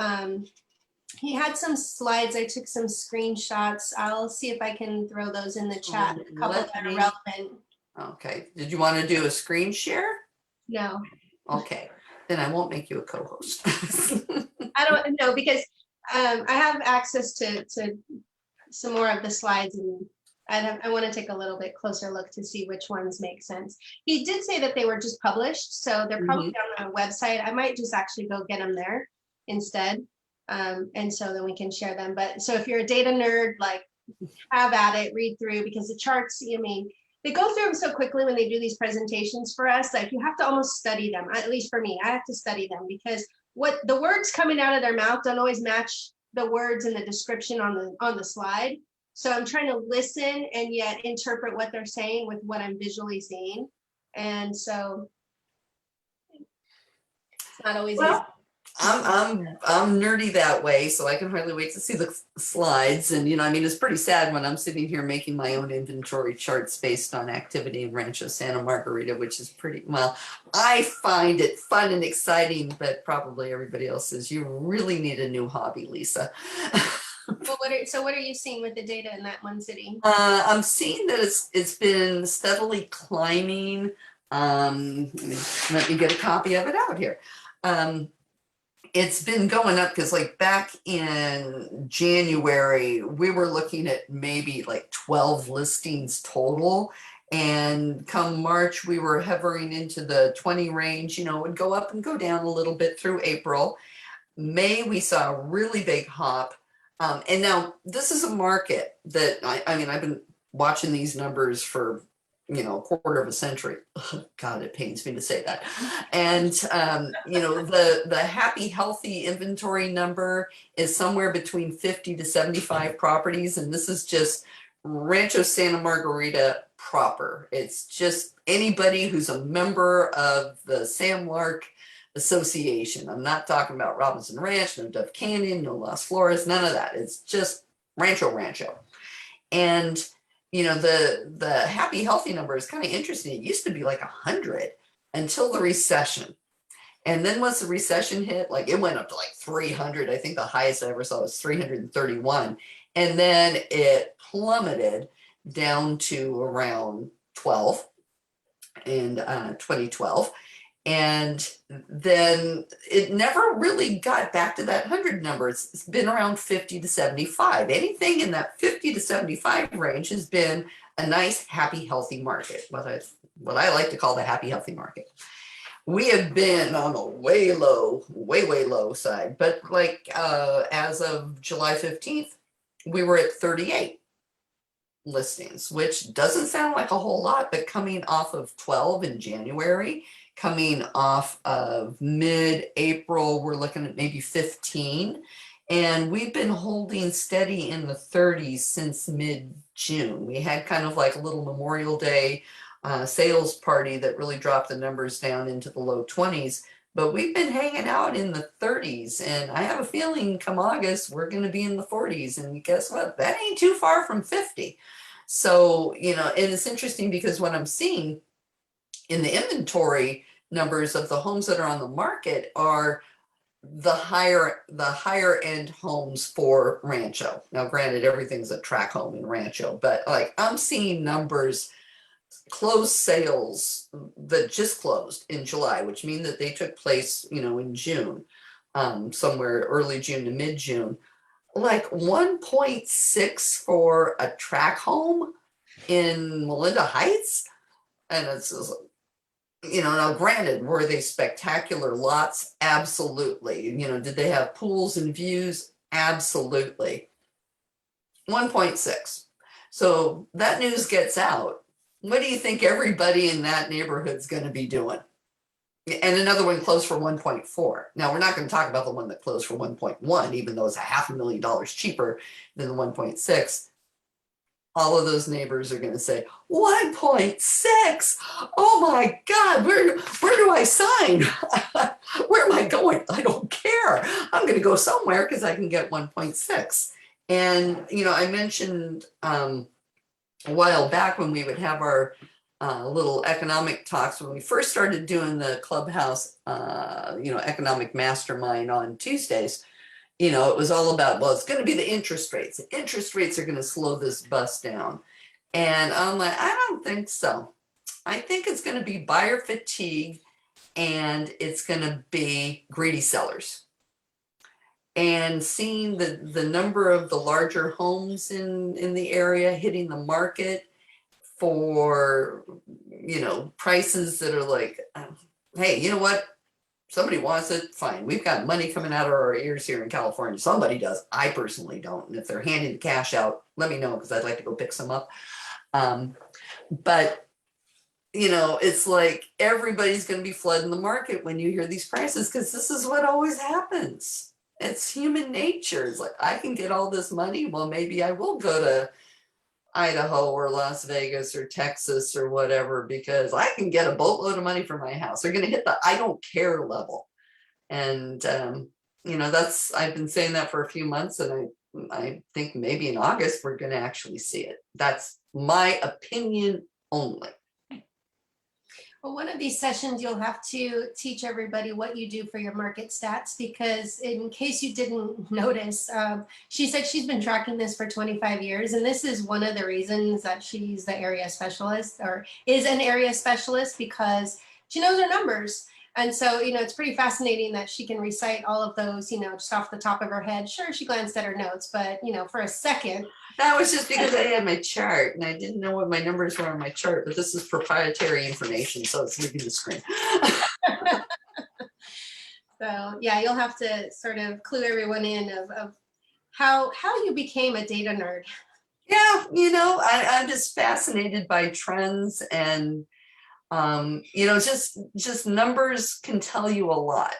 he had some slides. I took some screenshots. I'll see if I can throw those in the chat. A couple that are relevant. Okay. Did you want to do a screen share? No. Okay. Then I won't make you a co-host. I don't know, because I have access to some more of the slides, and I want to take a little bit closer look to see which ones make sense. He did say that they were just published, so they're probably on a website. I might just actually go get them there instead. And so then we can share them. But so if you're a data nerd, like, have at it, read through, because the charts, I mean, they go through them so quickly when they do these presentations for us, like you have to almost study them. At least for me, I have to study them, because what the words coming out of their mouth don't always match the words in the description on the slide. So I'm trying to listen and yet interpret what they're saying with what I'm visually seeing. And so it's not always easy. I'm nerdy that way, so I can hardly wait to see the slides. And, you know, I mean, it's pretty sad when I'm sitting here making my own inventory charts based on activity in Rancho Santa Margarita, which is pretty, well, I find it fun and exciting, but probably everybody else says you really need a new hobby, Lisa. Well, what are you seeing with the data in that one city? I'm seeing that it's been steadily climbing. Let me get a copy of it out here. It's been going up because, like, back in January, we were looking at maybe like 12 listings total. And come March, we were hovering into the 20 range. You know, it would go up and go down a little bit through April. May, we saw a really big hop. And now this is a market that, I mean, I've been watching these numbers for, you know, a quarter of a century. Oh, God, it pains me to say that. And, you know, the happy, healthy inventory number is somewhere between 50 to 75 properties. And this is just Rancho Santa Margarita proper. It's just anybody who's a member of the Sam Lark Association. I'm not talking about Robinson Ranch, no Dove Canyon, no Las Flores, none of that. It's just Rancho. And, you know, the happy, healthy number is kind of interesting. It used to be like 100 until the recession. And then once the recession hit, like, it went up to like 300. I think the highest I ever saw was 331. And then it plummeted down to around 12 in 2012. And then it never really got back to that 100 number. It's been around 50 to 75. Anything in that 50 to 75 range has been a nice, happy, healthy market, what I like to call the happy, healthy market. we have been on a way low, way low side. But like as of July 15th, we were at 38 listings, which doesn't sound like a whole lot, but coming off of 12 in January, coming off of mid-April, we're looking at maybe 15. And we've been holding steady in the 30s since mid-June. We had kind of like a little Memorial Day sales party that really dropped the numbers down into the low 20s. But we've been hanging out in the 30s, and I have a feeling come August, we're going to be in the 40s. And guess what? That ain't too far from 50. So, and it's interesting because what I'm seeing in the inventory numbers of the homes that are on the market are the higher end homes for Rancho. Now, granted, everything's a track home in Rancho, but like I'm seeing numbers, closed sales that just closed in July, which mean that they took place, in June, somewhere early June to mid-June, like 1.6 for a track home in Melinda Heights. And it's just, now granted, were they spectacular lots? Absolutely. Did they have pools and views? Absolutely. 1.6. So that news gets out. What do you think everybody in that neighborhood's going to be doing? And another one closed for 1.4. Now, we're not going to talk about the one that closed for 1.1, even though it's $500,000 cheaper than the 1.6. All of those neighbors are going to say, 1.6? Oh my God, where do I sign? Where am I going? I don't care. I'm going to go somewhere because I can get 1.6. And, I mentioned a while back when we would have our little economic talks, when we first started doing the Clubhouse, economic mastermind on Tuesdays, it was all about, well, it's going to be the interest rates. The interest rates are going to slow this bus down. And I'm like, I don't think so. I think it's going to be buyer fatigue, and it's going to be greedy sellers. And seeing the number of the larger homes in the area hitting the market for, prices that are like, hey, you know what? Somebody wants it, fine. We've got money coming out of our ears here in California. Somebody does. I personally don't. And if they're handing the cash out, let me know, because I'd like to go pick some up. But, it's like everybody's going to be flooding the market when you hear these prices, because this is what always happens. It's human nature. It's like, I can get all this money. Well, maybe I will go to Idaho or Las Vegas or Texas or whatever, because I can get a boatload of money for my house. They're going to hit the I don't care level. And, I've been saying that for a few months, and I think maybe in August we're going to actually see it. That's my opinion only. Well, one of these sessions, you'll have to teach everybody what you do for your market stats, because in case you didn't notice, she said she's been tracking this for 25 years. And this is one of the reasons that she's the area specialist, or is an area specialist, because she knows her numbers. And so, it's pretty fascinating that she can recite all of those, just off the top of her head. Sure, she glanced at her notes, but, for a second. That was just because I had my chart and I didn't know what my numbers were on my chart, but this is proprietary information, so it's leaving the screen. So yeah, you'll have to sort of clue everyone in of how you became a data nerd. Yeah, I'm just fascinated by trends, and just numbers can tell you a lot.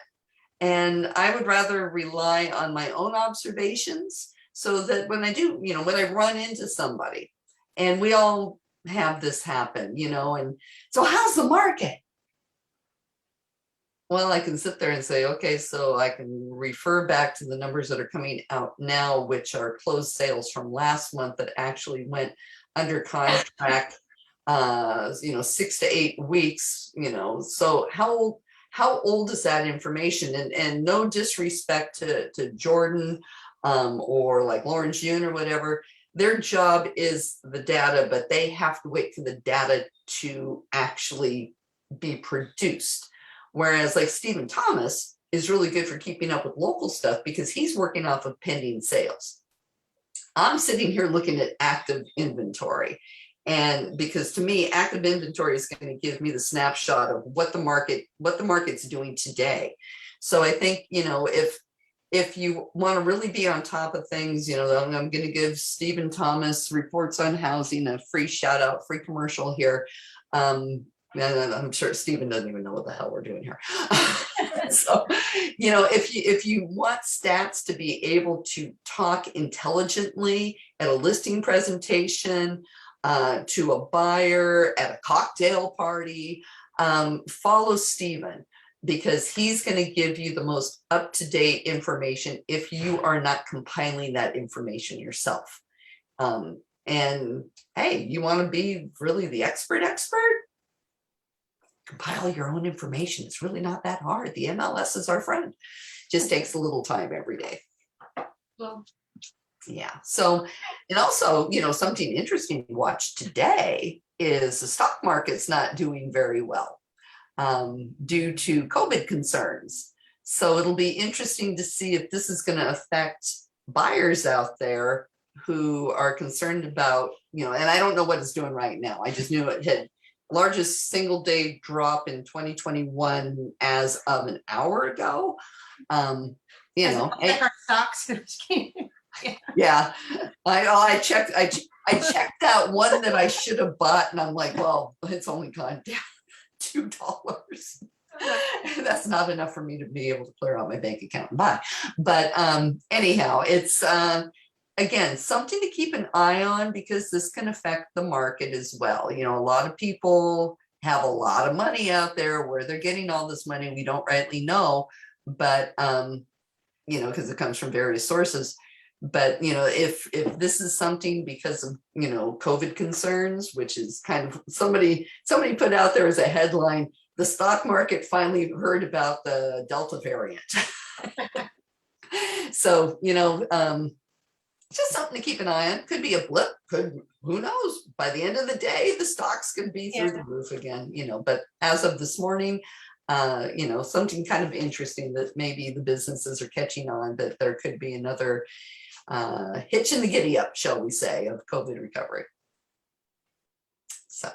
And I would rather rely on my own observations, so that when I do, when I run into somebody, and we all have this happen, and so how's the market? Well, I can sit there and say, okay, so I can refer back to the numbers that are coming out now, which are closed sales from last month that actually went under contract, 6 to 8 weeks, so how old is that information? And no disrespect to Jordan, or like Lauren June or whatever, their job is the data, but they have to wait for the data to actually be produced. Whereas like Stephen Thomas is really good for keeping up with local stuff, because he's working off of pending sales. I'm sitting here looking at active inventory, And because to me, active inventory is going to give me the snapshot of what the market's doing today. So I think, if you want to really be on top of things, I'm going to give Stephen Thomas Reports on Housing a free shout out, free commercial here. And I'm sure Stephen doesn't even know what the hell we're doing here. So, if you want stats to be able to talk intelligently at a listing presentation, to a buyer at a cocktail party, follow Stephen, because he's going to give you the most up-to-date information if you are not compiling that information yourself. And hey, you want to be really the expert? Compile your own information. It's really not that hard. The MLS is our friend. Just takes a little time every day. Well, yeah. So, and also, something interesting to watch today is the stock market's not doing very well due to COVID concerns. So it'll be interesting to see if this is going to affect buyers out there who are concerned about, and I don't know what it's doing right now. I just knew it had largest single day drop in 2021 as of an hour ago. Check our stocks. Yeah, I checked that one that I should have bought, and I'm like, well, it's only gone down $2. That's not enough for me to be able to clear out my bank account and buy. But anyhow, it's again, something to keep an eye on, because this can affect the market as well. A lot of people have a lot of money out there. Where they're getting all this money, we don't rightly know, but because it comes from various sources. But if this is something because of COVID concerns, which is kind of somebody put out there as a headline, the stock market finally heard about the Delta variant. So just something to keep an eye on. Could be a blip, who knows? By the end of the day, the stocks could be through the roof again, but as of this morning, something kind of interesting that maybe the businesses are catching on, that there could be another hitch in the giddy up, shall we say, of COVID recovery. So,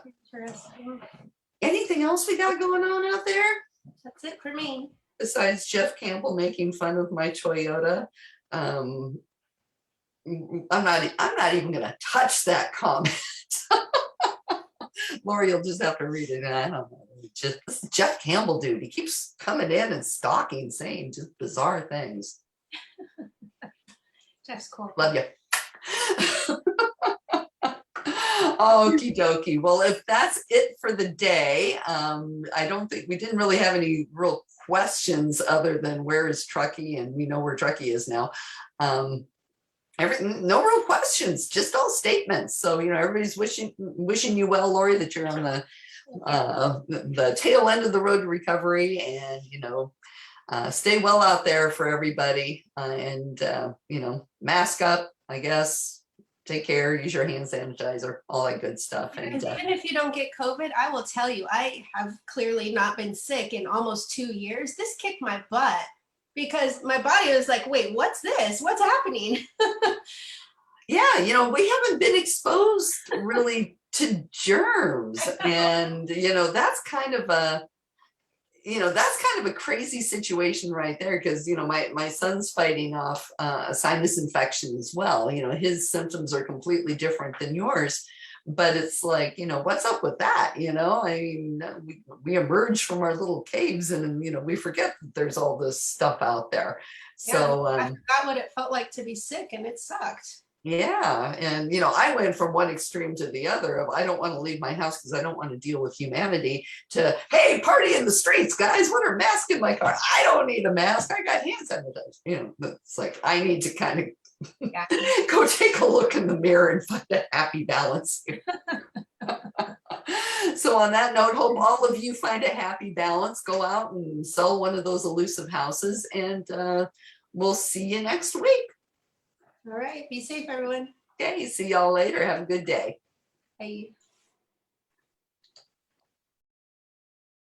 anything else we got going on out there? That's it for me. Besides Jeff Campbell making fun of my Toyota, I'm not even going to touch that comment. Lori, you'll just have to read it. I don't know. Just this Jeff Campbell dude, he keeps coming in and stalking, saying just bizarre things. Jeff's cool. Love you. Okie dokie. Well, if that's it for the day, I don't think we didn't really have any real questions other than where is Truckee, and we know where Truckee is now. Everything, no real questions, just all statements. So everybody's wishing you well, Lori, that you're on the tail end of the road to recovery, and stay well out there for everybody, and mask up, I guess, take care, use your hand sanitizer, all that good stuff. And even if you don't get COVID, I will tell you, I have clearly not been sick in almost 2 years. This kicked my butt, because my body was like, wait, what's this? What's happening? Yeah, we haven't been exposed really to germs. And, that's kind of a crazy situation right there, because, my son's fighting off a sinus infection as well. His symptoms are completely different than yours. But it's like, what's up with that? I mean, we emerge from our little caves, and, we forget that there's all this stuff out there. So I forgot what it felt like to be sick, and it sucked. Yeah. And, I went from one extreme to the other of, I don't want to leave my house because I don't want to deal with humanity, to, hey, party in the streets, guys, what are masks in my car? I don't need a mask. I got hand sanitizer. It's like, I need to kind of go take a look in the mirror and find a happy balance here. So on that note, hope all of you find a happy balance. Go out and sell one of those elusive houses, and we'll see you next week. All right. Be safe, everyone. Okay. See y'all later. Have a good day. Bye.